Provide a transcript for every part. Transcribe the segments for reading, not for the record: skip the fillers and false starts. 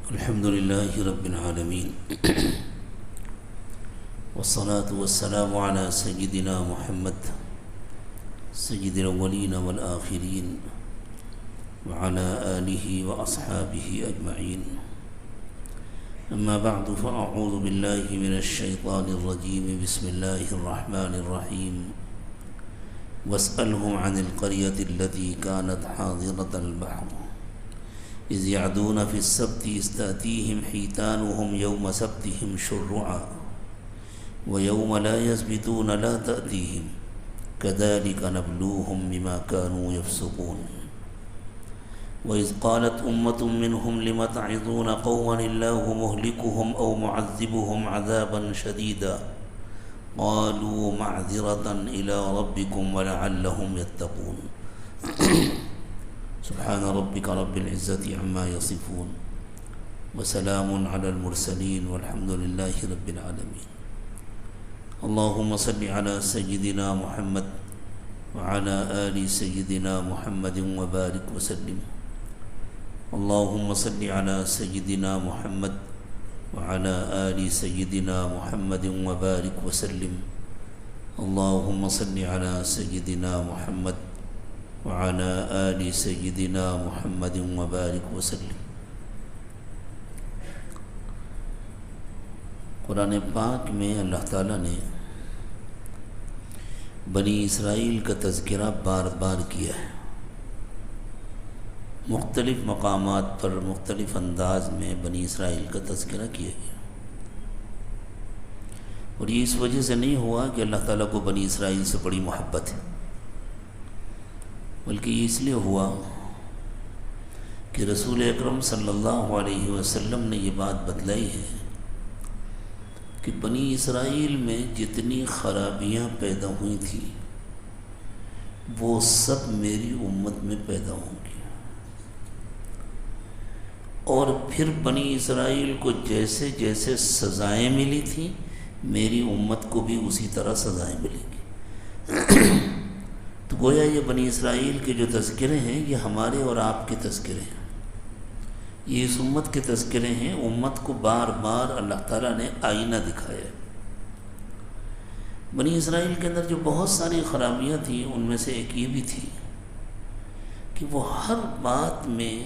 الحمد لله رب العالمين والصلاة والسلام على سيدنا محمد سيد الأولين والآخرين وعلى آله وأصحابه أجمعين. أما بعد فأعوذ بالله من الشيطان الرجيم. بسم الله الرحمن الرحيم. واسألهم عن القرية التي كانت حاضرة البحر إذ يعدون في السبت إذ تأتيهم حيتانهم يوم سبتهم شرعا ويوم لا يسبتون لا تأتيهم كذلك نبلوهم بما كانوا يفسقون. وإذ قالت أمة منهم لم تعظون قوما الله مهلكهم أو معذبهم عذابا شديدا قالوا معذرة إلى ربكم ولعلهم يتقون. سبحان ربك رب العزة عما يصفون وسلام على المرسلين والحمد لله رب العالمين. اللهم صل على سيدنا محمد وعلى آل سيدنا محمد وبارك وسلم. اللهم صل على سيدنا محمد وعلى آل سيدنا محمد وبارك وسلم. اللهم صل على سيدنا محمد وعلى آل سيدنا محمد وبارك وسلم. قرآن پاک میں اللہ تعالیٰ نے بنی اسرائیل کا تذکرہ بار بار کیا ہے. مختلف مقامات پر مختلف انداز میں بنی اسرائیل کا تذکرہ کیا گیا، اور یہ اس وجہ سے نہیں ہوا کہ اللہ تعالیٰ کو بنی اسرائیل سے بڑی محبت ہے، بلکہ یہ اس لیے ہوا کہ رسول اکرم صلی اللہ علیہ وسلم نے یہ بات بتلائی ہے کہ بنی اسرائیل میں جتنی خرابیاں پیدا ہوئی تھیں وہ سب میری امت میں پیدا ہوں گی، اور پھر بنی اسرائیل کو جیسے جیسے سزائیں ملی تھیں میری امت کو بھی اسی طرح سزائیں ملیں گی. تو گویا یہ بنی اسرائیل کے جو تذکرے ہیں یہ ہمارے اور آپ کے تذکرے ہیں، یہ اس امت کے تذکرے ہیں. امت کو بار بار اللہ تعالیٰ نے آئینہ دکھایا ہے. بنی اسرائیل کے اندر جو بہت ساری خرابیاں تھیں ان میں سے ایک یہ بھی تھی کہ وہ ہر بات میں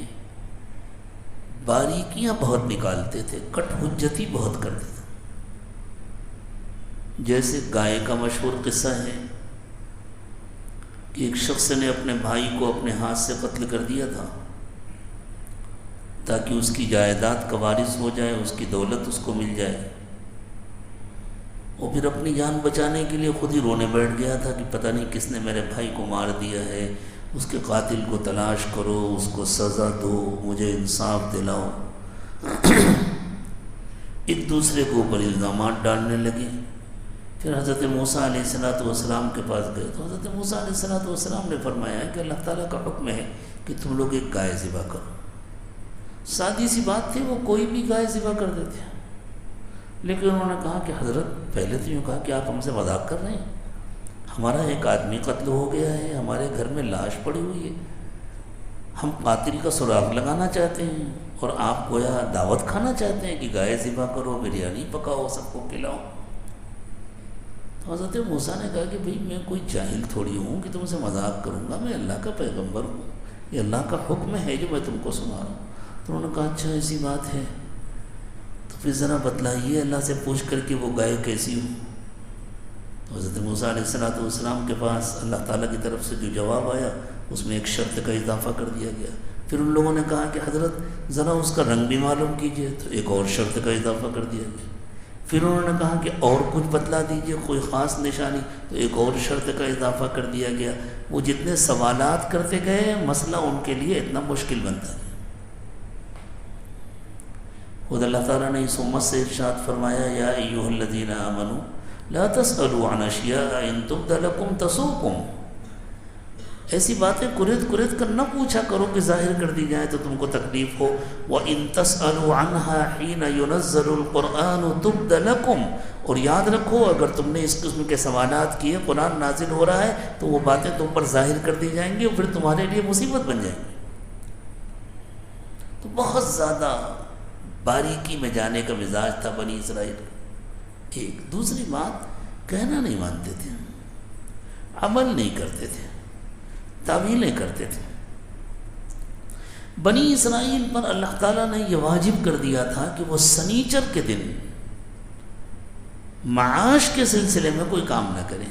باریکیاں بہت نکالتے تھے، کٹ حجتی بہت کرتے تھے. جیسے گائے کا مشہور قصہ ہے کہ ایک شخص نے اپنے بھائی کو اپنے ہاتھ سے قتل کر دیا تھا تاکہ اس کی جائیداد کا وارث ہو جائے، اس کی دولت اس کو مل جائے. وہ پھر اپنی جان بچانے کے لیے خود ہی رونے بیٹھ گیا تھا کہ پتہ نہیں کس نے میرے بھائی کو مار دیا ہے، اس کے قاتل کو تلاش کرو، اس کو سزا دو، مجھے انصاف دلاؤ. ایک دوسرے کے اوپر الزامات ڈالنے لگے. پھر حضرت موسیٰ علیہ السلام کے پاس گئے تو حضرت موسیٰ علیہ السلام نے فرمایا کہ اللہ تعالیٰ کا حکم ہے کہ تم لوگ ایک گائے ذبح کرو. سادی سی بات تھی، وہ کوئی بھی گائے ذبح کر دیتے ہیں. لیکن انہوں نے کہا کہ حضرت پہلے تو یوں کہا کہ آپ ہم سے مذاق کر رہے ہیں، ہمارا ایک آدمی قتل ہو گیا ہے، ہمارے گھر میں لاش پڑی ہوئی ہے، ہم قاتل کا سراغ لگانا چاہتے ہیں اور آپ گویا دعوت کھانا چاہتے ہیں کہ گائے ذبح کرو، بریانی پکاؤ، سب کو کھلاؤ. تو حضرت موسیٰ نے کہا کہ بھئی میں کوئی جاہل تھوڑی ہوں کہ تم سے مذاق کروں گا، میں اللہ کا پیغمبر ہوں، یہ اللہ کا حکم ہے جو میں تم کو سنا رہا ہوں. تو انہوں نے کہا اچھا ایسی بات ہے تو پھر ذرا بتلائیے، اللہ سے پوچھ کر کہ وہ گائے کیسی ہوں. تو حضرت موسیٰ علیہ السلام کے پاس اللہ تعالیٰ کی طرف سے جو جواب آیا اس میں ایک شرط کا اضافہ کر دیا گیا. پھر ان لوگوں نے کہا کہ حضرت ذرا اس کا رنگ بھی معلوم کیجئے، تو ایک اور شرط کا اضافہ کر دیا گیا. پھر انہوں نے کہا کہ اور کچھ بتلا دیجئے، کوئی خاص نشانی، تو ایک اور شرط کا اضافہ کر دیا گیا. وہ جتنے سوالات کرتے گئے مسئلہ ان کے لیے اتنا مشکل بنتا گیا. خود اللہ تعالیٰ نے اس امت سے ارشاد فرمایا یا ایھا الذین آمنوا لا تسألوا عن اشیاء ان تبد لکم تسؤکم. ایسی باتیں کرد کر نہ پوچھا کرو کہ ظاہر کر دی جائیں تو تم کو تکلیف ہو. وَإِن تَسْأَلُوا عَنْهَا حِينَ يُنَزَّلُ الْقُرْآنُ تُبْدَ لَكُمْ. اور یاد رکھو اگر تم نے اس قسم کے سوالات کیے، قرآن نازل ہو رہا ہے تو وہ باتیں تم پر ظاہر کر دی جائیں گی اور پھر تمہارے لیے مصیبت بن جائیں گی. تو بہت زیادہ باریکی میں جانے کا مزاج تھا بنی اسرائیل کا۔ ایک دوسری بات، کہنا نہیں مانتے تھے، عمل نہیں کرتے تھے، تعویلیں کرتے تھے۔ بنی اسرائیل پر اللہ تعالیٰ نے یہ واجب کر دیا تھا کہ وہ سنیچر کے دن معاش کے سلسلے میں کوئی کام نہ کریں،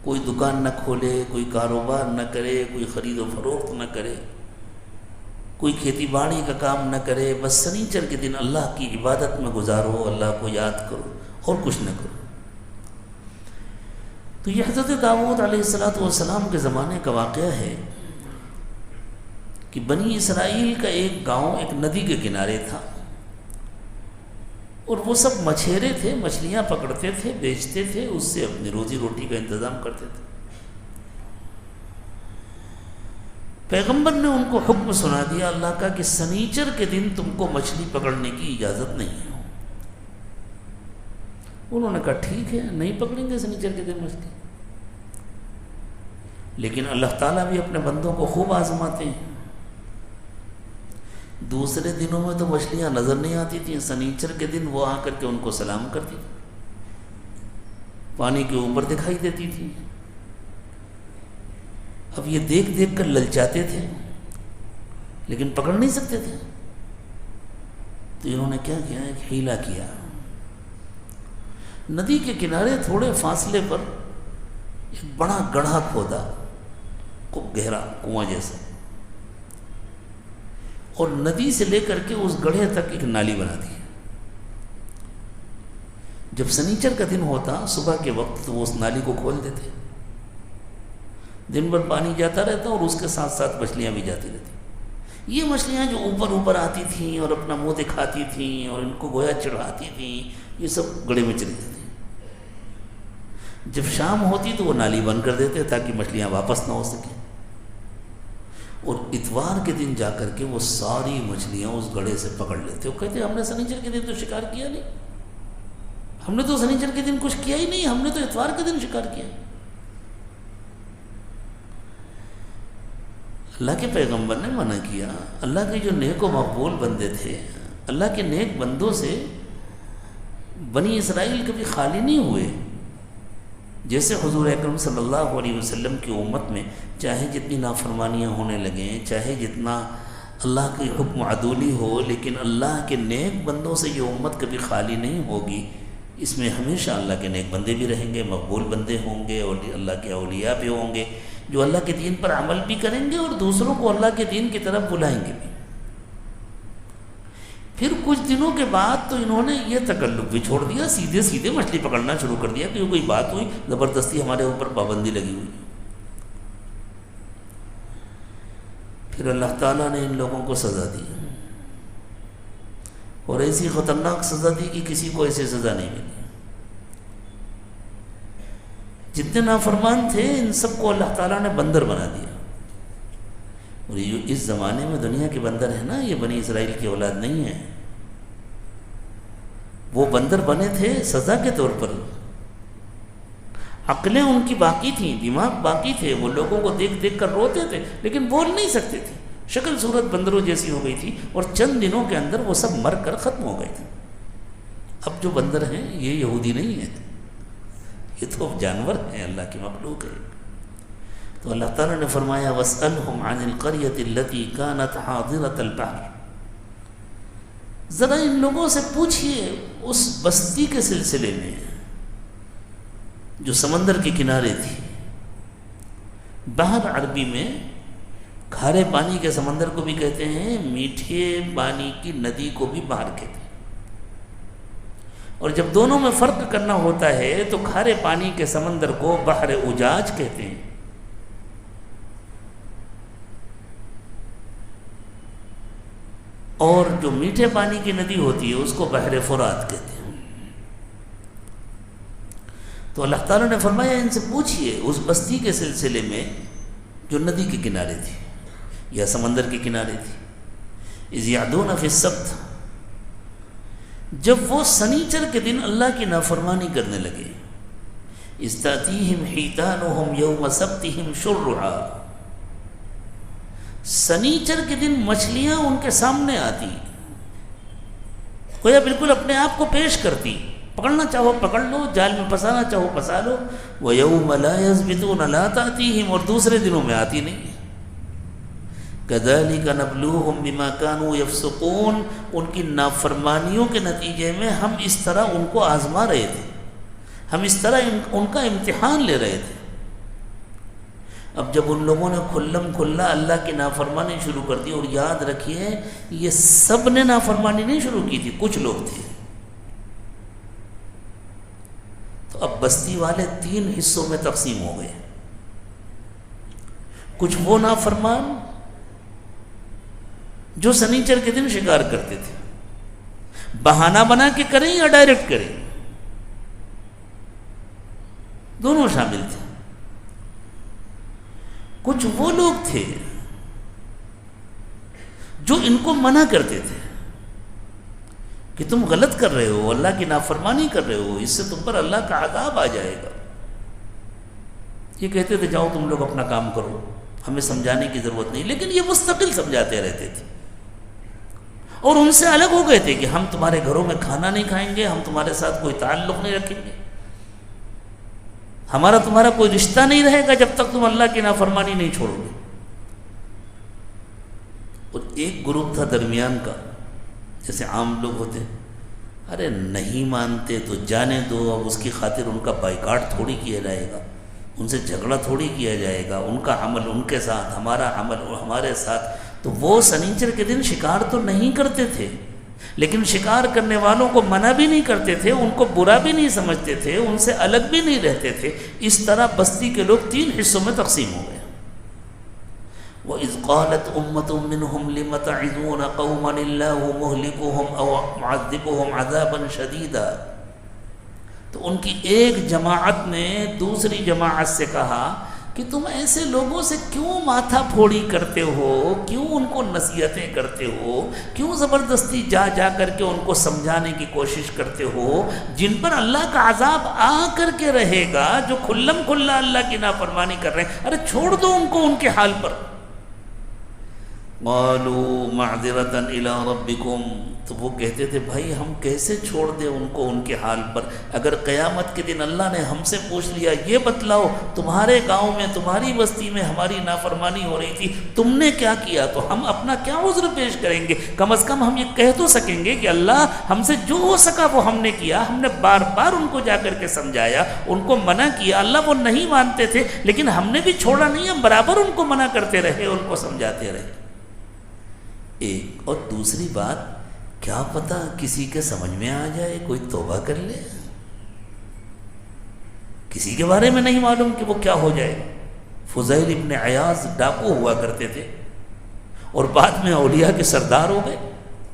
کوئی دکان نہ کھولے، کوئی کاروبار نہ کرے، کوئی خرید و فروخت نہ کرے، کوئی کھیتی باڑی کا کام نہ کرے، بس سنیچر کے دن اللہ کی عبادت میں گزارو، اللہ کو یاد کرو اور کچھ نہ کرو۔ تو یہ حضرت داؤد علیہ السلام کے زمانے کا واقعہ ہے کہ بنی اسرائیل کا ایک گاؤں ایک ندی کے کنارے تھا، اور وہ سب مچھیرے تھے، مچھلیاں پکڑتے تھے، بیچتے تھے، اس سے اپنی روزی روٹی کا انتظام کرتے تھے۔ پیغمبر نے ان کو حکم سنا دیا اللہ کا کہ سنیچر کے دن تم کو مچھلی پکڑنے کی اجازت نہیں ہے۔ انہوں نے کہا ٹھیک ہے، نہیں پکڑیں گے سنیچر کے دن مچھلی۔ لیکن اللہ تعالیٰ بھی اپنے بندوں کو خوب آزماتے ہیں۔ دوسرے دنوں میں تو مچھلیاں نظر نہیں آتی تھیں، سنیچر کے دن وہ آ کر کے ان کو سلام کرتی تھی، پانی کے اوپر دکھائی دیتی تھی۔ اب یہ دیکھ دیکھ کر للچاتے تھے لیکن پکڑ نہیں سکتے تھے، تو انہوں نے کیا کیا، ایک ہیلا کیا۔ ندی کے کنارے تھوڑے فاصلے پر ایک بڑا گڑھا کھودا، خوب گہرا کنواں جیسا، اور ندی سے لے کر کے اس گڑھے تک ایک نالی بنا دی۔ جب سنیچر کا دن ہوتا صبح کے وقت تو وہ اس نالی کو کھول دیتے، دن بھر پانی جاتا رہتا اور اس کے ساتھ ساتھ مچھلیاں بھی جاتی رہتی۔ یہ مچھلیاں جو اوپر اوپر آتی تھیں اور اپنا منہ دکھاتی تھیں اور ان کو گویا چڑھاتی تھیں، یہ سب گڑھے میں چلی جاتی۔ جب شام ہوتی تو وہ نالی بند کر دیتے تاکہ مچھلیاں واپس نہ ہو سکیں، اور اتوار کے دن جا کر کے وہ ساری مچھلیاں اس گڑھے سے پکڑ لیتے۔ وہ کہتے ہم نے سنیچر کے دن تو شکار کیا نہیں، ہم نے تو سنیچر کے دن کچھ کیا ہی نہیں، ہم نے تو اتوار کے دن شکار کیا۔ اللہ کے پیغمبر نے منع کیا۔ اللہ کے جو نیک و مقبول بندے تھے، اللہ کے نیک بندوں سے بنی اسرائیل کبھی خالی نہیں ہوئے۔ جیسے حضور اکرم صلی اللہ علیہ وسلم کی امت میں چاہے جتنی نافرمانیاں ہونے لگیں، چاہے جتنا اللہ کی حکم عدولی ہو، لیکن اللہ کے نیک بندوں سے یہ امت کبھی خالی نہیں ہوگی۔ اس میں ہمیشہ اللہ کے نیک بندے بھی رہیں گے، مقبول بندے ہوں گے، اور اللہ کے اولیاء بھی ہوں گے جو اللہ کے دین پر عمل بھی کریں گے اور دوسروں کو اللہ کے دین کی طرف بلائیں گے بھی۔ پھر کچھ دنوں کے بعد تو انہوں نے یہ تکلف بھی چھوڑ دیا، سیدھے سیدھے مچھلی پکڑنا شروع کر دیا کہ کوئی بات ہوئی زبردستی ہمارے اوپر پابندی لگی ہوئی۔ پھر اللہ تعالیٰ نے ان لوگوں کو سزا دی، اور ایسی خطرناک سزا دی کہ کسی کو ایسی سزا نہیں ملی۔ جتنے نافرمان تھے ان سب کو اللہ تعالیٰ نے بندر بنا دیا۔ اور یہ جو اس زمانے میں دنیا کے بندر ہیں نا، یہ بنی اسرائیل کی اولاد نہیں ہے، وہ بندر بنے تھے سزا کے طور پر۔ عقلیں ان کی باقی تھیں، دماغ باقی تھے، وہ لوگوں کو دیکھ دیکھ کر روتے تھے لیکن بول نہیں سکتے تھے، شکل صورت بندروں جیسی ہو گئی تھی، اور چند دنوں کے اندر وہ سب مر کر ختم ہو گئے تھے۔ اب جو بندر ہیں یہ یہودی نہیں ہیں، یہ تو جانور ہیں، اللہ کی مخلوق ہے۔ تو اللہ تعالیٰ نے فرمایا وَاسْأَلْهُمْ عَنِ الْقَرْيَةِ الَّتِي كَانَتْ حَاضِرَةَ الْبَحْرِ، ذرا ان لوگوں سے پوچھئے اس بستی کے سلسلے میں جو سمندر کے کنارے تھی۔ بحر عربی میں کھارے پانی کے سمندر کو بھی کہتے ہیں، میٹھے پانی کی ندی کو بھی بحر کہتے ہیں، اور جب دونوں میں فرق کرنا ہوتا ہے تو کھارے پانی کے سمندر کو بحر اجاج کہتے ہیں، اور جو میٹھے پانی کی ندی ہوتی ہے اس کو بحر فرات کہتے ہیں۔ تو اللہ تعالیٰ نے فرمایا ان سے پوچھئے اس بستی کے سلسلے میں جو ندی کے کنارے تھی یا سمندر کے کنارے تھی۔ اذ یعدون فی السبت، جب وہ سنیچر کے دن اللہ کی نافرمانی کرنے لگے۔ اذ تأتیہم حیتانہم یوم سبتہم شرعا، سنیچر کے دن مچھلیاں ان کے سامنے آتی، گویا بالکل اپنے آپ کو پیش کرتی، پکڑنا چاہو پکڑ لو، جال میں پھنسانا چاہو پھنسا لو۔ وَيَوْمَ لَا يَثْبِتُونَ لَا تَأْتِيهِمْ، اور دوسرے دنوں میں آتی نہیں۔ كَذَلِكَ نَبْلُوهُمْ بِمَا كَانُوا يَفْسُقُونَ، ان کی نافرمانیوں کے نتیجے میں ہم اس طرح ان کو آزما رہے تھے، ہم اس طرح ان کا امتحان لے رہے تھے۔ اب جب ان لوگوں نے کھلم کھلا اللہ کی نافرمانی شروع کر دی، اور یاد رکھیے یہ سب نے نافرمانی نہیں شروع کی تھی، کچھ لوگ تھے، تو اب بستی والے 3 حصوں میں تقسیم ہو گئے۔ کچھ وہ نافرمان جو سنیچر کے دن شکار کرتے تھے، بہانہ بنا کے کریں یا ڈائریکٹ کریں، دونوں شامل تھے۔ کچھ وہ لوگ تھے جو ان کو منع کرتے تھے کہ تم غلط کر رہے ہو، اللہ کی نافرمانی کر رہے ہو، اس سے تم پر اللہ کا عذاب آ جائے گا۔ یہ کہتے تھے جاؤ تم لوگ اپنا کام کرو، ہمیں سمجھانے کی ضرورت نہیں، لیکن یہ مستقل سمجھاتے رہتے تھے، اور ان سے الگ ہو گئے تھے کہ ہم تمہارے گھروں میں کھانا نہیں کھائیں گے، ہم تمہارے ساتھ کوئی تعلق نہیں رکھیں گے، ہمارا تمہارا کوئی رشتہ نہیں رہے گا جب تک تم اللہ کی نافرمانی نہیں چھوڑو گے۔ اور ایک گروپ تھا درمیان کا، جیسے عام لوگ ہوتے، ارے نہیں مانتے تو جانے دو، اب اس کی خاطر ان کا بائیکاٹ تھوڑی کیا جائے گا، ان سے جھگڑا تھوڑی کیا جائے گا، ان کا عمل ان کے ساتھ، ہمارا عمل ہمارے ساتھ۔ تو وہ سنیچر کے دن شکار تو نہیں کرتے تھے، لیکن شکار کرنے والوں کو منع بھی نہیں کرتے تھے، ان کو برا بھی نہیں سمجھتے تھے، ان سے الگ بھی نہیں رہتے تھے۔ اس طرح بستی کے لوگ 3 حصوں میں تقسیم ہو گئے۔ وَإِذْ قَالَتْ أُمَّةٌ مِّنْهُمْ لِمَ تَعِظُونَ قَوْمًا اللَّهُ مُهْلِكُهُمْ أَوْ مُعَذِّبُهُمْ عَذَابًا شَدِيدًا، تو ان کی ایک جماعت نے دوسری جماعت سے کہا کہ تم ایسے لوگوں سے کیوں ماتھا پھوڑی کرتے ہو، کیوں ان کو نصیحتیں کرتے ہو، کیوں زبردستی جا جا کر کے ان کو سمجھانے کی کوشش کرتے ہو، جن پر اللہ کا عذاب آ کر کے رہے گا، جو کھلم کھلا اللہ کی نافرمانی کر رہے ہیں، ارے چھوڑ دو ان کو ان کے حال پر۔ قالوا معذرة الى ربكم، تو وہ کہتے تھے بھائی ہم کیسے چھوڑ دیں ان کو ان کے حال پر، اگر قیامت کے دن اللہ نے ہم سے پوچھ لیا یہ بتلاؤ تمہارے گاؤں میں تمہاری بستی میں ہماری نافرمانی ہو رہی تھی، تم نے کیا کیا، تو ہم اپنا کیا عذر پیش کریں گے؟ کم از کم ہم یہ کہہ تو سکیں گے کہ اللہ ہم سے جو ہو سکا وہ ہم نے کیا، ہم نے بار بار ان کو جا کر کے سمجھایا، ان کو منع کیا، اللہ وہ نہیں مانتے تھے لیکن ہم نے بھی چھوڑا نہیں، ہم برابر ان کو منع کرتے رہے، ان کو سمجھاتے رہے۔ ایک اور دوسری بات، کیا پتہ کسی کے سمجھ میں آ جائے، کوئی توبہ کر لے، کسی کے بارے میں نہیں معلوم کہ وہ کیا ہو جائے۔ فضیل ابن عیاض ڈاکو ہوا کرتے تھے اور بعد میں اولیاء کے سردار ہو گئے،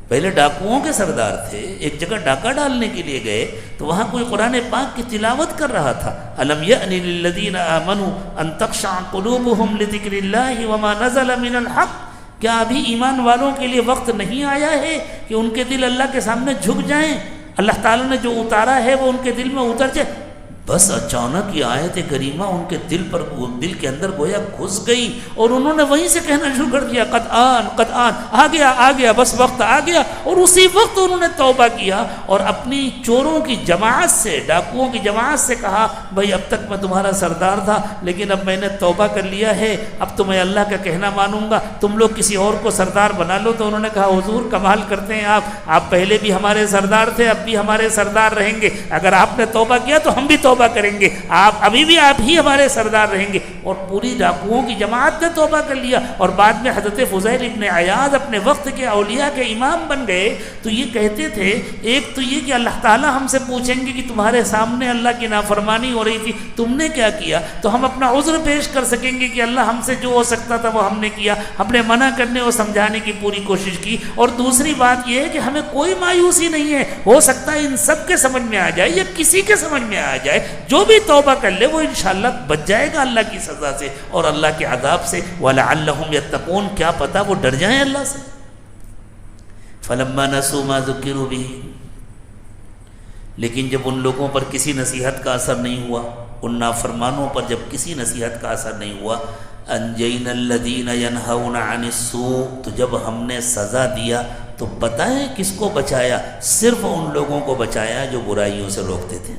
پہلے ڈاکوؤں کے سردار تھے۔ ایک جگہ ڈاکہ ڈالنے کے لیے گئے تو وہاں کوئی قرآن پاک کی تلاوت کر رہا تھا، الم یأن للذین آمنوا ان تخشع قلوبهم لذکر اللہ وما نزل من الحق، کیا ابھی ایمان والوں کے لیے وقت نہیں آیا ہے کہ ان کے دل اللہ کے سامنے جھک جائیں، اللہ تعالیٰ نے جو اتارا ہے وہ ان کے دل میں اتر جائے؟ بس اچانک یہ آیت کریمہ ان کے دل کے اندر گویا گھس گئی، اور انہوں نے وہیں سے کہنا شروع کر دیا قد آن، آ گیا، بس وقت آ گیا، اور اسی وقت انہوں نے توبہ کیا اور اپنی چوروں کی جماعت سے، ڈاکوؤں کی جماعت سے کہا بھائی اب تک میں تمہارا سردار تھا لیکن اب میں نے توبہ کر لیا ہے، اب تو میں اللہ کا کہنا مانوں گا، تم لوگ کسی اور کو سردار بنا لو۔ تو انہوں نے کہا حضور کمال کرتے ہیں آپ پہلے بھی ہمارے سردار تھے، اب بھی ہمارے سردار رہیں گے، اگر آپ نے توبہ کیا تو ہم بھی توبہ کریں گے، ابھی بھی آپ ہی ہمارے سردار رہیں گے۔ اور پوری ڈاکوؤں کی جماعت نے توبہ کر لیا، اور بعد میں حضرت فضیل ابن عیاض اپنے وقت کے اولیاء کے امام بن گئے۔ تو یہ کہتے تھے ایک تو یہ کہ اللہ تعالیٰ ہم سے پوچھیں گے کہ تمہارے سامنے اللہ کی نافرمانی ہو رہی تھی، تم نے کیا کیا، تو ہم اپنا عذر پیش کر سکیں گے کہ اللہ ہم سے جو ہو سکتا تھا وہ ہم نے کیا، ہم نے منع کرنے اور سمجھانے کی پوری کوشش کی۔ اور دوسری بات یہ ہے کہ ہمیں کوئی مایوسی نہیں ہے، ہو سکتا ہے ان سب کے سمجھ میں آ جائے یا کسی کے سمجھ میں آ جائے، جو بھی توبہ کر لے وہ انشاءاللہ بچ جائے گا اللہ کی سزا سے اور اللہ کے عذاب سے۔ وَلَعَلَّهُمْ يَتَّقُونَ، کیا پتہ وہ ڈر جائیں اللہ سے۔ فَلَمَّا نَسُوا مَا ذُكِّرُوا بِهِ، لیکن جب ان لوگوں پر کسی نصیحت کا اثر نہیں ہوا، ان نافرمانوں پر جب کسی نصیحت کا اثر نہیں ہوا، أَنْجَيْنَا الَّذِينَ يَنْهَوْنَ عَنِ السُّوءِ، تو جب ہم نے سزا دیا تو بتائیں کس کو بچایا؟ صرف ان لوگوں کو بچایا جو برائیوں سے روکتے تھے،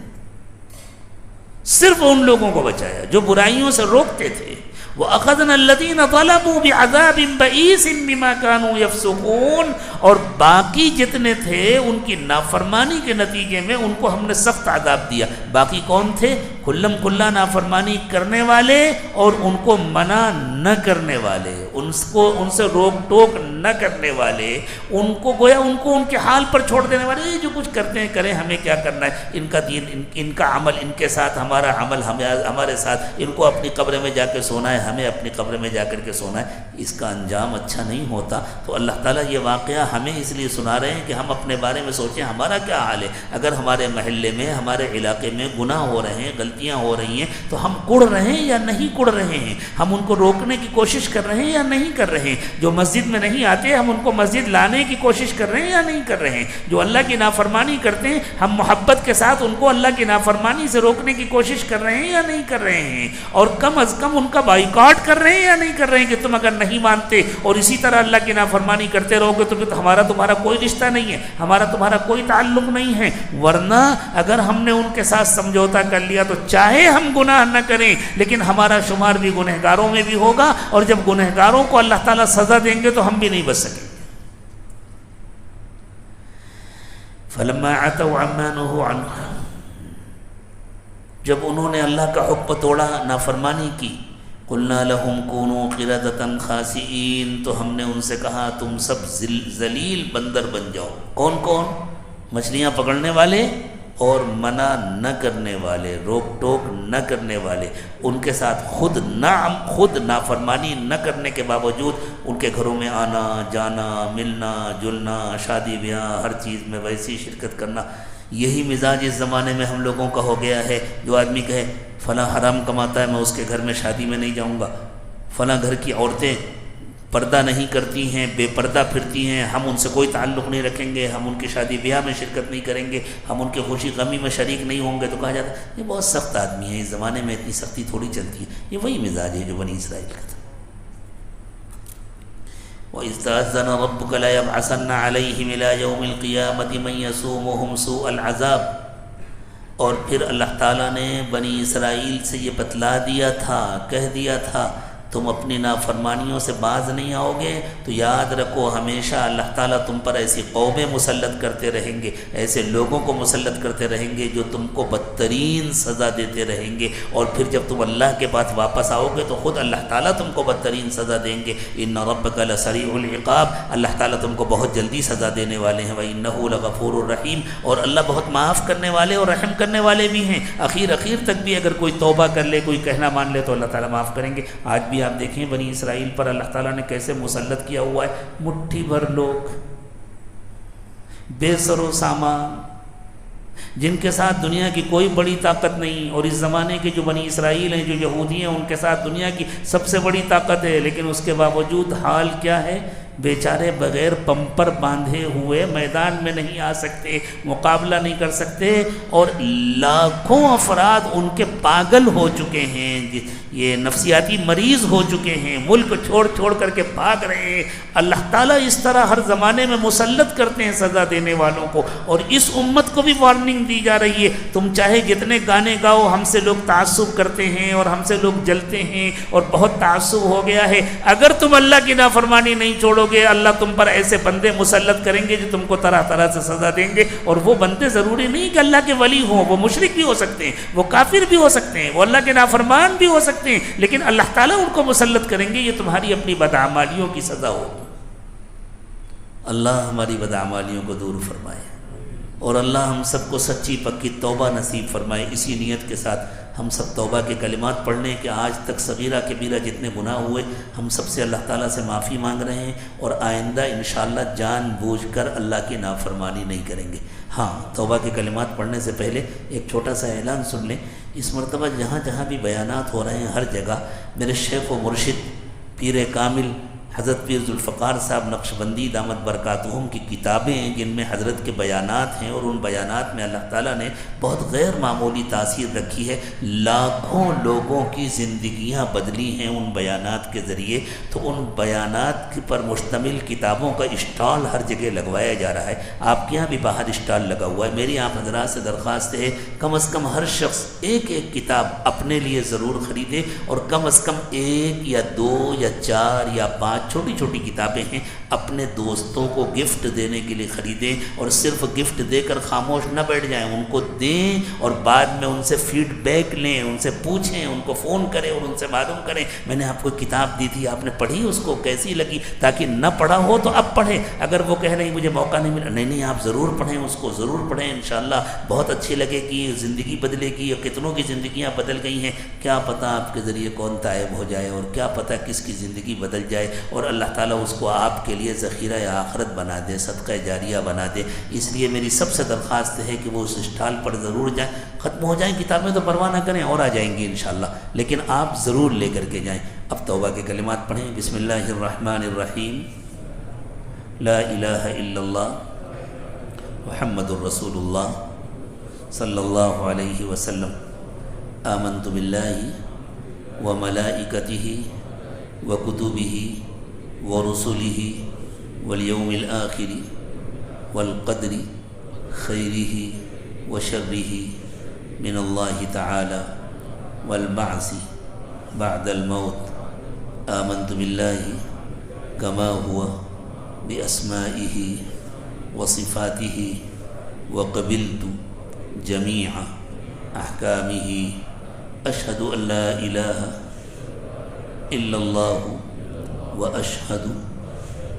صرف ان لوگوں کو بچایا جو برائیوں سے روکتے تھے۔ وَأَخَذْنَا الَّذِينَ ظَلَمُوا بِعَذَابٍ بَئِيسٍ بِمَا كَانُوا يَفْسُقُونَ، اور باقی جتنے تھے ان کی نافرمانی کے نتیجے میں ان کو ہم نے سخت عذاب دیا۔ باقی کون تھے؟ کھلم کھلا نافرمانی کرنے والے اور ان کو منع نہ کرنے والے، ان سے روک ٹوک نہ کرنے والے، ان کو گویا ان کو ان کے حال پر چھوڑ دینے والے، یہ جو کچھ کرتے ہیں کریں، ہمیں کیا کرنا ہے، ان کا دین ان کا عمل ان کے ساتھ، ہمارا عمل ہمارے ساتھ، ان کو اپنی قبر میں جا کے سونا ہے، ہمیں اپنی قبر میں جا کر کے سونا ہے۔ اس کا انجام اچھا نہیں ہوتا۔ تو اللہ تعالیٰ یہ واقعہ ہمیں اس لیے سنا رہے ہیں کہ ہم اپنے بارے میں سوچیں ہمارا کیا حال ہے۔ اگر ہمارے محلے میں، ہمارے علاقے میں گناہ ہو رہے ہیں، غلطیاں ہو رہی ہیں، تو ہم کڑ رہے ہیں یا نہیں کڑ رہے ہیں؟ ہم ان کو روکنے کی کوشش کر رہے ہیں یا نہیں کر رہے ہیں؟ جو مسجد میں نہیں آتے ہم ان کو مسجد لانے کی کوشش کر رہے ہیں یا نہیں کر رہے ہیں؟ جو اللہ کی نافرمانی کرتے ہیں ہم محبت کے ساتھ ان کو اللہ کی نافرمانی سے روکنے کی کوشش کر رہے ہیں یا نہیں کر رہے ہیں؟ اور کم از کم ان کا بائیکاٹ کر رہے ہیں یا نہیں کر رہے ہیں کہ تم اگر نہیں مانتے اور اسی طرح اللہ کی نافرمانی کرتے رہو گے تو پھر ہمارا تمہارا کوئی رشتہ نہیں ہے، ہمارا تمہارا کوئی تعلق نہیں ہے۔ ورنہ اگر ہم نے ان کے ساتھ سمجھوتا کر لیا تو چاہے ہم گناہ نہ کریں لیکن ہمارا شمار بھی گنہگاروں میں بھی ہوگا، اور جب گنہگاروں کو اللہ تعالیٰ سزا دیں گے تو ہم بھی نہیں بچ سکیں گے۔ فلما عتوا عما نهوا عنه، جب انہوں نے اللہ کا حکم توڑا، نافرمانی کی، قلنا لهم كونوا قردة خاسئين، تو ہم نے ان سے کہا تم سب ذلیل بندر بن جاؤ۔ کون کون؟ مچھلیاں پکڑنے والے اور منع نہ کرنے والے، روک ٹوک نہ کرنے والے، ان کے ساتھ خود نافرمانی نہ کرنے کے باوجود ان کے گھروں میں آنا جانا، ملنا جلنا، شادی بیاہ، ہر چیز میں ویسی شرکت کرنا۔ یہی مزاج اس زمانے میں ہم لوگوں کا ہو گیا ہے۔ جو آدمی کہے فلاں حرام کماتا ہے میں اس کے گھر میں شادی میں نہیں جاؤں گا، فلاں گھر کی عورتیں پردہ نہیں کرتی ہیں، بے پردہ پھرتی ہیں، ہم ان سے کوئی تعلق نہیں رکھیں گے، ہم ان کی شادی بیاہ میں شرکت نہیں کریں گے، ہم ان کے خوشی غمی میں شریک نہیں ہوں گے، تو کہا جاتا ہے یہ بہت سخت آدمی ہے، اس زمانے میں اتنی سختی تھوڑی چلتی ہے۔ یہ وہی مزاج ہے جو بنی اسرائیل کا تھا۔ وَإِذْ تَأَذَّنَ رَبُّكَ لَيَبْعَثَنَّ عَلَيْهِمْ إِلَى يَوْمِ الْقِيَامَةِ مَن يَسُومُهُمْ سُوءَ الْعَذَابِ، اور پھر اللہ تعالیٰ نے بنی اسرائیل سے یہ بتلا دیا تھا، کہہ دیا تھا تم اپنی نافرمانیوں سے باز نہیں آؤ گے تو یاد رکھو ہمیشہ اللہ تعالیٰ تم پر ایسی قومیں مسلط کرتے رہیں گے، ایسے لوگوں کو مسلط کرتے رہیں گے جو تم کو بدترین سزا دیتے رہیں گے، اور پھر جب تم اللہ کے پاس واپس آؤ گے تو خود اللہ تعالیٰ تم کو بدترین سزا دیں گے۔ ان ربک لسریع العقاب، اللہ تعالیٰ تم کو بہت جلدی سزا دینے والے ہیں۔ وانہ لغفور الرحیم، اور اللہ بہت معاف کرنے والے اور رحم کرنے والے بھی ہیں۔ اخیر تک بھی اگر کوئی توبہ کر لے، کوئی کہنا مان لے تو اللہ تعالیٰ معاف کریں گے۔ آج بھی آپ دیکھیں بنی اسرائیل پر اللہ تعالیٰ نے کیسے مسلط کیا ہوا ہے، مٹھی بھر لوگ بے سر و سامان، جن کے ساتھ دنیا کی کوئی بڑی طاقت نہیں، اور اس زمانے کے جو بنی اسرائیل ہیں، جو یہودی ہیں، ان کے ساتھ دنیا کی سب سے بڑی طاقت ہے، لیکن اس کے باوجود حال کیا ہے؟ بیچارے بغیر پمپر باندھے ہوئے میدان میں نہیں آ سکتے، مقابلہ نہیں کر سکتے، اور لاکھوں افراد ان کے پاگل ہو چکے ہیں، یہ نفسیاتی مریض ہو چکے ہیں، ملک چھوڑ کر کے بھاگ رہے ہیں۔ اللہ تعالیٰ اس طرح ہر زمانے میں مسلط کرتے ہیں سزا دینے والوں کو، اور اس امت کو بھی وارننگ دی جا رہی ہے تم چاہے جتنے گانے گاؤ، ہم سے لوگ تعصب کرتے ہیں اور ہم سے لوگ جلتے ہیں اور بہت تعصب ہو گیا ہے، اگر تم اللہ کی نافرمانی نہیں چھوڑو گے اللہ تم پر ایسے بندے مسلط کریں گے جو تم کو طرح طرح سے سزا دیں گے۔ اور وہ بندے ضروری نہیں کہ اللہ کے ولی ہوں، وہ مشرک بھی ہو سکتے ہیں، وہ کافر بھی ہو سکتے ہیں، وہ اللہ کے نافرمان بھی ہو سکتے ہیں، لیکن اللہ تعالیٰ ان کو مسلط کریں گے، یہ تمہاری اپنی بدعمالیوں کی سزا ہوگی۔ اللہ ہماری بدعمالیوں کو دور فرمائے، اور اللہ ہم سب کو سچی پکی توبہ نصیب فرمائے۔ اسی نیت کے ساتھ ہم سب توبہ کے کلمات پڑھ لیں کہ آج تک صغیرہ کبیرہ جتنے گناہ ہوئے ہم سب سے اللہ تعالیٰ سے معافی مانگ رہے ہیں، اور آئندہ انشاءاللہ جان بوجھ کر اللہ کی نافرمانی نہیں کریں گے۔ ہاں، توبہ کے کلمات پڑھنے سے پہلے ایک چھوٹا سا اعلان سن لیں۔ اس مرتبہ جہاں جہاں بھی بیانات ہو رہے ہیں ہر جگہ میرے شیخ و مرشد پیر کامل حضرت پیر ذوالفقار صاحب نقشبندی دامت برکاتہم کی کتابیں ہیں جن میں حضرت کے بیانات ہیں، اور ان بیانات میں اللہ تعالیٰ نے بہت غیر معمولی تاثیر رکھی ہے، لاکھوں لوگوں کی زندگیاں بدلی ہیں ان بیانات کے ذریعے۔ تو ان بیانات پر مشتمل کتابوں کا اسٹال ہر جگہ لگوایا جا رہا ہے، آپ کے یہاں بھی باہر اسٹال لگا ہوا ہے۔ میری آپ حضرات سے درخواست ہے کم از کم ہر شخص ایک ایک کتاب اپنے لیے ضرور خریدے، اور کم از کم 1 یا 2 یا 4 یا 5 چھوٹی چھوٹی کتابیں ہیں اپنے دوستوں کو گفٹ دینے کے لیے خریدیں، اور صرف گفٹ دے کر خاموش نہ بیٹھ جائیں، ان کو دیں اور بعد میں ان سے فیڈ بیک لیں، ان سے پوچھیں، ان کو فون کریں اور ان سے معلوم کریں میں نے آپ کو کتاب دی تھی، آپ نے پڑھی، اس کو کیسی لگی، تاکہ نہ پڑھا ہو تو اب پڑھیں۔ اگر وہ کہہ رہے ہیں مجھے موقع نہیں ملا، نہیں آپ ضرور پڑھیں، اس کو ضرور پڑھیں، انشاءاللہ بہت اچھی لگے گی، زندگی بدلے گی، اور کتنوں کی زندگیاں بدل گئی ہیں، کیا پتہ آپ کے ذریعے کون تائب ہو جائے، اور کیا پتہ کس کی زندگی بدل جائے، اور اللہ تعالیٰ اس کو آپ کے لیے ذخیرہ آخرت بنا دے، صدقہ جاریہ بنا دے۔ اس لیے میری سب سے درخواست ہے کہ وہ اس اسٹال پر ضرور جائیں، ختم ہو جائیں کتابیں تو پرواہ نہ کریں، اور آ جائیں گی انشاءاللہ، لیکن آپ ضرور لے کر کے جائیں۔ اب توبہ کے کلمات پڑھیں۔ بسم اللہ الرحمن الرحیم، لا الہ الا اللہ محمد الرسول اللہ صلی اللہ علیہ وسلم، آمنت باللہ وملائکتہ وکتبہ ورسلہ والیوم الآخر والقدر خیرہ وشرہ من اللہ تعالی والبعث بعد الموت، آمنت باللہ کما ہوا بأسمائہ وصفاتہ وقبلت جمیع احکامہ، اشہد ان لا الہ الا اللہ واشہد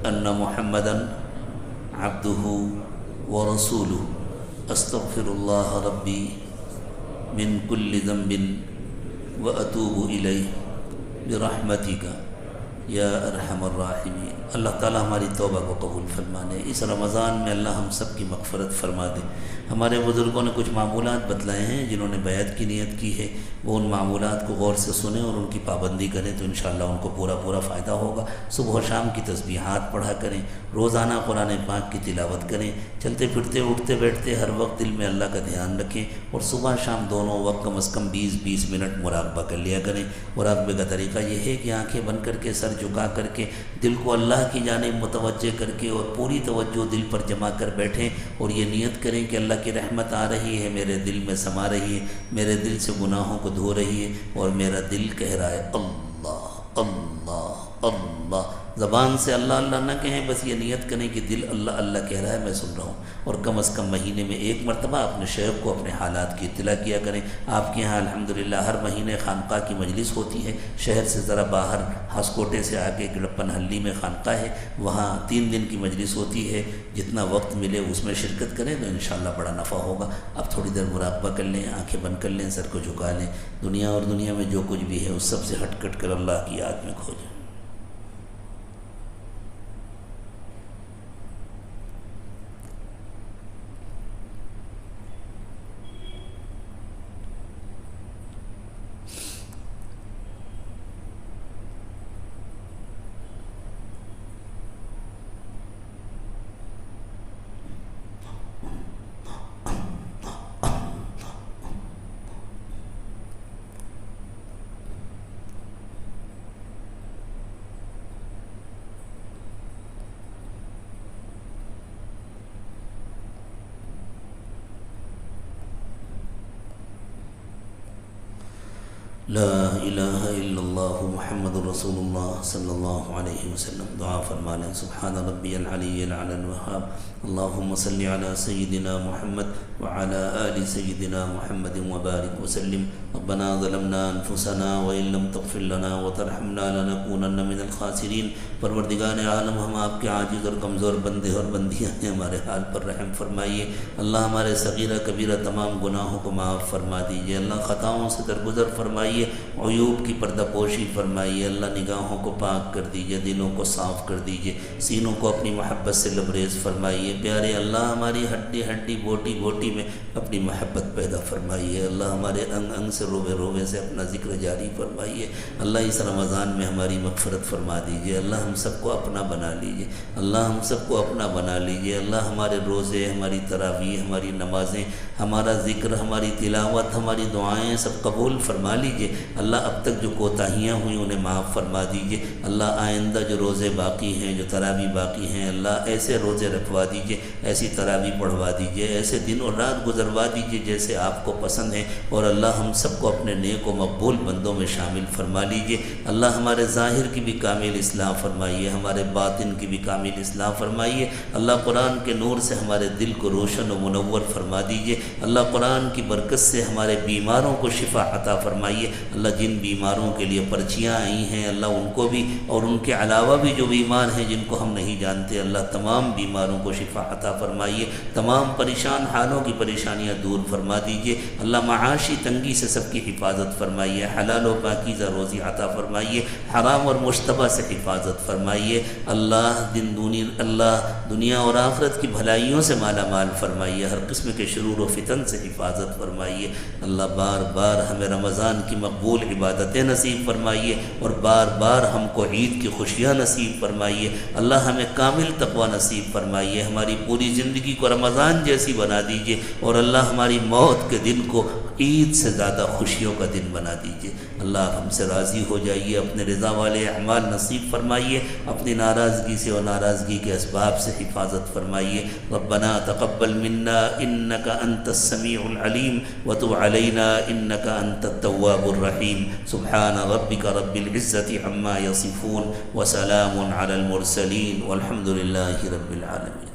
ان محمدا عبدہ ورسولہ، استغفر اللہ ربی من کل ذنب واتوب الیہ برحمتک یا ارحم الراحمین۔ اللہ تعالیٰ ہماری توبہ کو قبول فرما دے، اس رمضان میں اللہ ہم سب کی مغفرت فرما دے۔ ہمارے بزرگوں نے کچھ معمولات بتلائے ہیں، جنہوں نے بیعت کی نیت کی ہے وہ ان معمولات کو غور سے سنیں اور ان کی پابندی کریں تو انشاءاللہ ان کو پورا فائدہ ہوگا۔ صبح و شام کی تسبیحات پڑھا کریں، روزانہ قرآن پاک کی تلاوت کریں، چلتے پھرتے اٹھتے بیٹھتے ہر وقت دل میں اللہ کا دھیان رکھیں، اور صبح شام دونوں وقت کم از کم 20 منٹ مراقبہ کر لیا کریں۔ مراقبے کا طریقہ یہ ہے کہ آنکھیں بند کر کے، سر جھکا کر کے، دل کو اللہ کی جانب متوجہ کر کے اور پوری توجہ دل پر جمع کر بیٹھیں، اور یہ نیت کریں کہ اللہ کی رحمت آ رہی ہے، میرے دل میں سما رہی ہے، میرے دل سے گناہوں کو دھو رہی ہے، اور میرا دل کہہ رہا ہے اللہ اللہ اللہ۔ زبان سے اللہ اللہ نہ کہیں، بس یہ نیت کریں کہ دل اللہ اللہ کہہ رہا ہے، میں سن رہا ہوں، اور کم از کم مہینے میں 1 مرتبہ اپنے شیخ کو اپنے حالات کی اطلاع کیا کریں۔ آپ کے یہاں الحمدللہ ہر مہینے خانقاہ کی مجلس ہوتی ہے، شہر سے ذرا باہر ہاسکوٹے سے آگے گڑپن حلی میں خانقاہ ہے، وہاں 3 دن کی مجلس ہوتی ہے، جتنا وقت ملے اس میں شرکت کریں تو انشاءاللہ بڑا نفع ہوگا۔ اب تھوڑی دیر مراقبہ کر لیں، آنکھیں بند کر لیں، سر کو جھکا لیں، دنیا اور دنیا میں جو کچھ بھی ہے اس سب سے ہٹ کٹ کر اللہ کی یاد میں کھو جائیں۔ لا الہ الا اللہ محمد رسول اللہ صلی اللہ علیہ وسلم۔ دعا فرما لیں۔ سبحان ربی العلی العلی الوہاب، اللہم صلی علی سیدنا محمد وعلی آل سیدنا محمد وبارک وسلم۔ ربنا ظلمنا انفسنا وإن لم تغفر لنا وترحمنا لنکونن من الخاسرین۔ پروردگار عالم، ہم آپ کے عاجز اور کمزور بندے اور بندیاں ہیں، ہمارے حال پر رحم فرمائیے۔ اللہ ہمارے صغیرہ کبیرہ تمام گناہوں کو معاف فرما دیجیے، اللہ خطاؤں سے درگزر فرمائیے۔ فرمائیے، عیوب کی پردہ پوشی فرمائیے، اللہ نگاہوں کو پاک کر دیجیے، دلوں کو صاف کر دیجیے، سینوں کو اپنی محبت سے لبریز فرمائیے۔ پیارے اللہ ہماری ہڈی ہڈی بوٹی بوٹی میں اپنی محبت پیدا فرمائیے، اللہ ہمارے انگ انگ سے روبے روبے سے اپنا ذکر جاری فرمائیے۔ اللہ اس رمضان میں ہماری مغفرت فرما دیجیے، اللہ ہم سب کو اپنا بنا لیجیے، اللہ ہم سب کو اپنا بنا لیجیے، اللہ ہمارے روزے، ہماری تراویح، ہماری نمازیں، ہمارا ذکر، ہماری تلاوت، ہماری دعائیں سب قبول فرما لیجیے۔ اللہ اب تک جو کوتاہیاں ہوئیں انہیں معاف فرما دیجیے، اللہ آئندہ جو روزے باقی ہیں، جو تراویح باقی ہیں، اللہ ایسے روزے رکھوا دیجیے، ایسی تراویح پڑھوا دیجیے، ایسے دن اور رات گزروا دیجیے جیسے آپ کو پسند ہے، اور اللہ ہم سب کو اپنے نیک و مقبول بندوں میں شامل فرما لیجیے۔ اللہ ہمارے ظاہر کی بھی کامل اصلاح فرمائیے، ہمارے باطن کی بھی کامل اصلاح فرمائیے، اللہ قرآن کے نور سے ہمارے دل کو روشن و منور فرما دیجیے، اللہ قرآن کی برکت سے ہمارے بیماروں کو شفا عطا فرمائیے، اللہ جن بیماروں کے لیے پرچیاں آئی ہیں اللہ ان کو بھی، اور ان کے علاوہ بھی جو بیمار ہیں جن کو ہم نہیں جانتے، اللہ تمام بیماروں کو شفا عطا فرمائیے، تمام پریشان حالوں کی پریشانیاں دور فرما دیجیے، اللہ معاشی تنگی سے سب کی حفاظت فرمائیے، حلال و پاکیزہ روزی عطا فرمائیے، حرام اور مشتبہ سے حفاظت فرمائیے، اللہ دنیا اور آخرت کی بھلائیوں سے مالا مال فرمائیے، ہر قسم کے شرور و فتن سے حفاظت فرمائیے، اللہ بار بار ہمیں رمضان کی مقبول عبادتیں نصیب فرمائیے، اور بار بار ہم کو عید کی خوشیاں نصیب فرمائیے، اللہ ہمیں کامل تقوی نصیب فرمائیے، ہماری پوری زندگی کو رمضان جیسی بنا دیجیے، اور اللہ ہماری موت کے دن کو عید سے زیادہ خوشیوں کا دن بنا دیجیے، اللہ آپ ہم سے راضی ہو جائیے، اپنے رضا والے اعمال نصیب فرمائیے، اپنی ناراضگی سے اور ناراضگی کے اسباب سے حفاظت فرمائیے، ربنا تقبل منا انک انت السمیع العلیم وتب علینا انک انت التواب الرحیم، سبحان ربک رب العزۃ عما یصفون وسلام علی المرسلین والحمد للہ رب العالمین۔